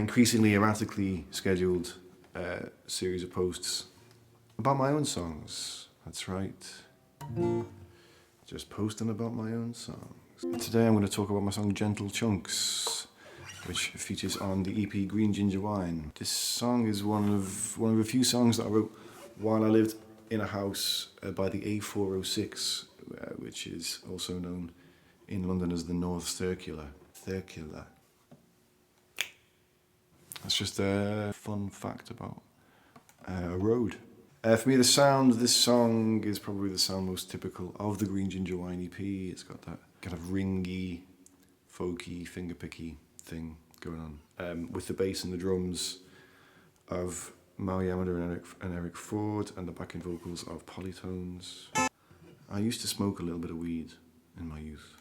increasingly erratically scheduled series of posts about my own songs. That's right. Just posting about my own songs. Today I'm going to talk about my song Gentle Chunks, which features on the EP Green Ginger Wine. This song is one of a few songs that I wrote while I lived in a house by the A406, which is also known in London as the North Circular. That's just a fun fact about a road. For me, the sound of this song is probably the sound most typical of the Green Ginger Wine EP. It's got that kind of ringy, folky, fingerpicky thing going on, with the bass and the drums of Mal Yamada and Eric Ford, and the backing vocals of Polytones. I used to smoke a little bit of weed in my youth.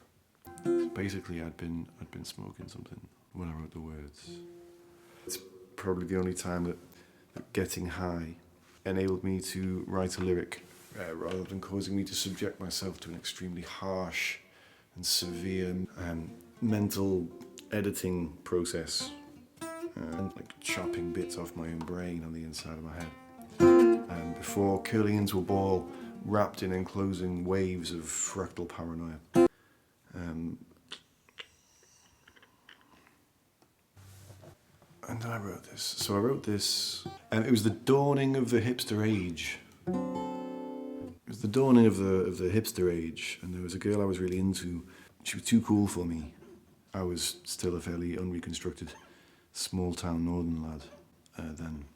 So basically, I'd been smoking something when I wrote the words. It's probably the only time that getting high enabled me to write a lyric rather than causing me to subject myself to an extremely harsh and severe mental editing process and like chopping bits off my own brain on the inside of my head before curling into a ball wrapped in enclosing waves of fractal paranoia. And then I wrote this. So I wrote this, and it was the dawning of the hipster age. It was the dawning of the hipster age, and there was a girl I was really into. She was too cool for me. I was still a fairly unreconstructed, small-town northern lad then,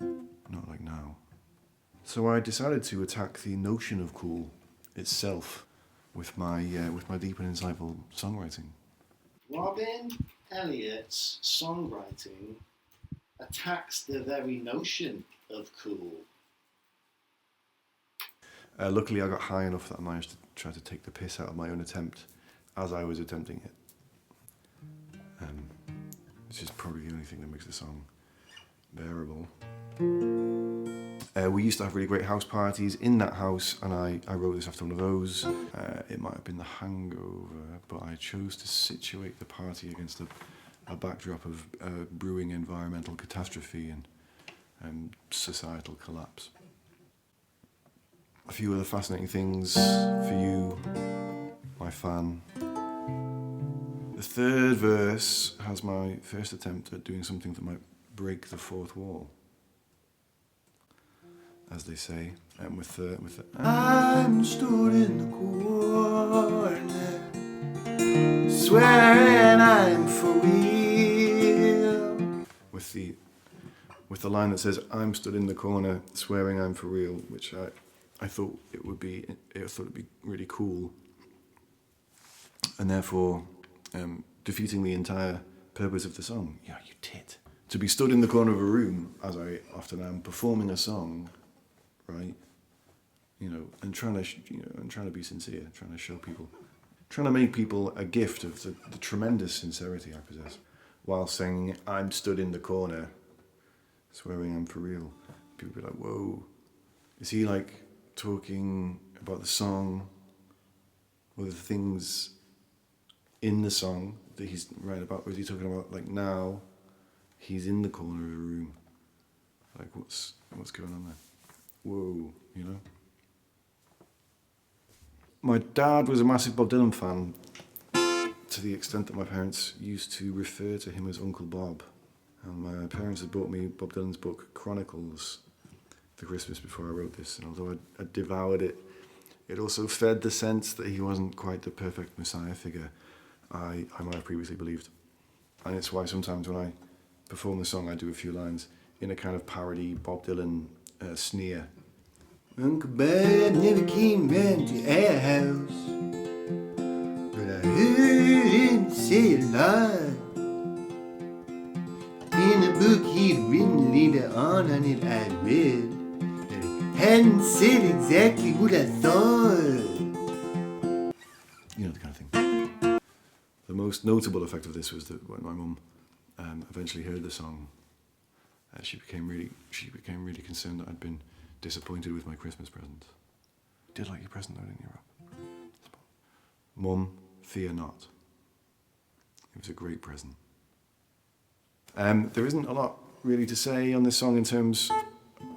not like now. So I decided to attack the notion of cool itself with my deep and insightful songwriting. Robin Elliott's songwriting attacks the very notion of cool. Luckily, I got high enough that I managed to try to take the piss out of my own attempt as I was attempting it. This is probably the only thing that makes the song bearable. We used to have really great house parties in that house, and I wrote this after one of those. It might have been The Hangover, but I chose to situate the party against a backdrop of brewing environmental catastrophe and societal collapse. A few other fascinating things for you, my fan. The third verse has my first attempt at doing something that might break the fourth wall, as they say, and with the I'm stood in the corner, swearing I'm for real. With the line that says I'm stood in the corner, swearing I'm for real, which I thought it'd be really cool, and therefore defeating the entire purpose of the song. Yeah, you tit. To be stood in the corner of a room, as I often am, performing a song, right? You know, and trying to be sincere, trying to show people, trying to make people a gift of the tremendous sincerity I possess, while saying I'm stood in the corner, swearing I'm for real. People be like, whoa, is he like talking about the song or the things in the song that he's writing about, or is he talking about like now he's in the corner of a room? Like what's going on there? Whoa, you know? My dad was a massive Bob Dylan fan, to the extent that my parents used to refer to him as Uncle Bob. And my parents had bought me Bob Dylan's book Chronicles the Christmas before I wrote this, and although I devoured it, it also fed the sense that he wasn't quite the perfect messiah figure I might have previously believed. And it's why sometimes when I perform the song I do a few lines in a kind of parody Bob Dylan sneer. Uncle Bob never came round to our house, but I heard him say a lot. In a book he'd written later on it I read that he hadn't said exactly what I thought. You know, the kind of thing. The most notable effect of this was that when my mum eventually heard the song, she became really concerned that I'd been disappointed with my Christmas present. You did like your present though, didn't you, Rob? Mum, fear not. It was a great present. There isn't a lot really to say on this song in terms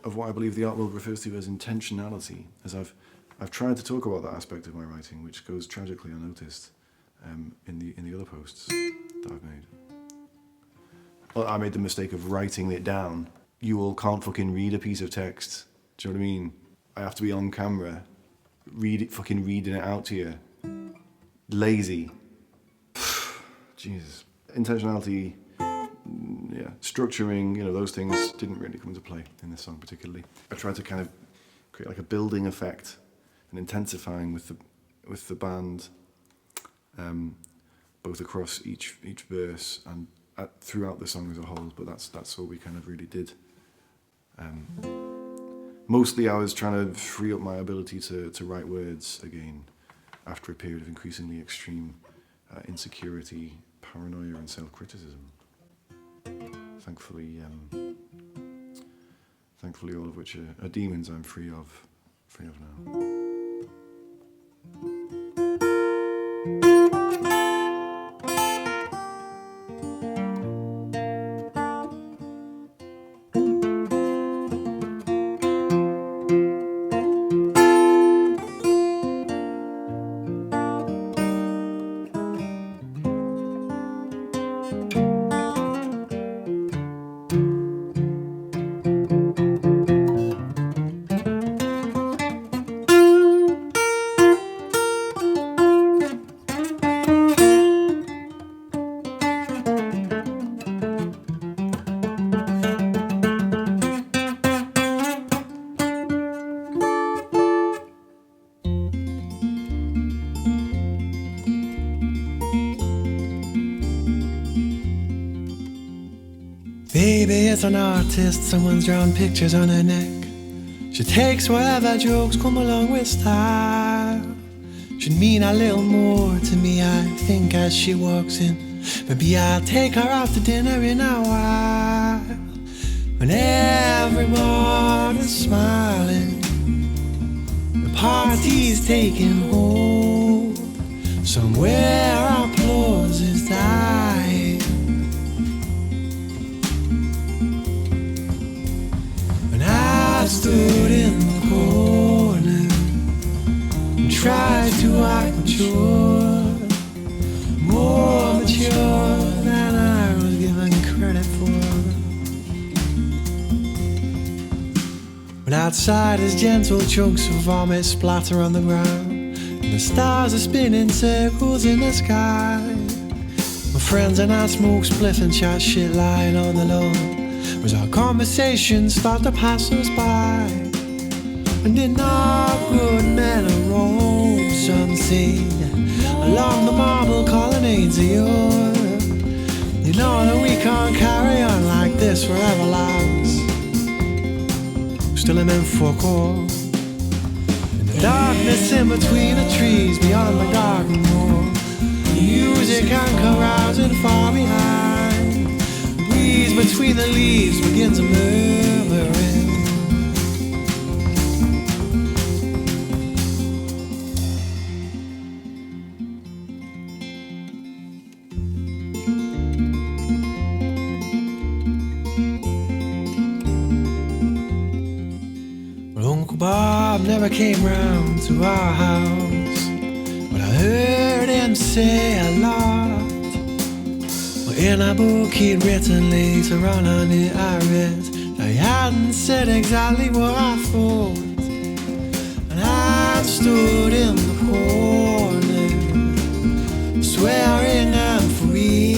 of what I believe the art world refers to as intentionality, as I've tried to talk about that aspect of my writing, which goes tragically unnoticed in the other posts that I've made. Well, I made the mistake of writing it down. You all can't fucking read a piece of text. Do you know what I mean? I have to be on camera, fucking reading it out to you. Lazy. Jesus. Intentionality, yeah, structuring, those things didn't really come into play in this song particularly. I tried to kind of create like a building effect and intensifying with the band, both across each verse and throughout the song as a whole. But that's all we kind of really did. Mostly, I was trying to free up my ability to write words again after a period of increasingly extreme insecurity, paranoia, and self-criticism. Thankfully, all of which are demons I'm free of now. Baby is an artist, someone's drawn pictures on her neck. She takes whatever jokes come along with style. Should mean a little more to me, I think, as she walks in. Maybe I'll take her out to dinner in a while. When everybody's smiling, the party's taking hold. Somewhere applause is dying. I stood in the corner and tried to act mature, more mature than I was given credit for. But outside is gentle chunks of vomit splatter on the ground, and the stars are spinning circles in the sky. My friends and I smoke spliff and chat shit lying on the lawn as our conversations start to pass us by. And in our good men of Rome, some say, along the marble colonnades of Europe, you know that we can't carry on like this forever, lads. Still I'm in for a call. In the darkness in between the trees beyond the garden wall, music and carousing far behind. Between the leaves begins a murmuring. Well, Uncle Bob never came round to our house, but I heard him say a lot. In a book he'd written later on it, I read that he hadn't said exactly what I thought. And I stood in the corner, swearing and free.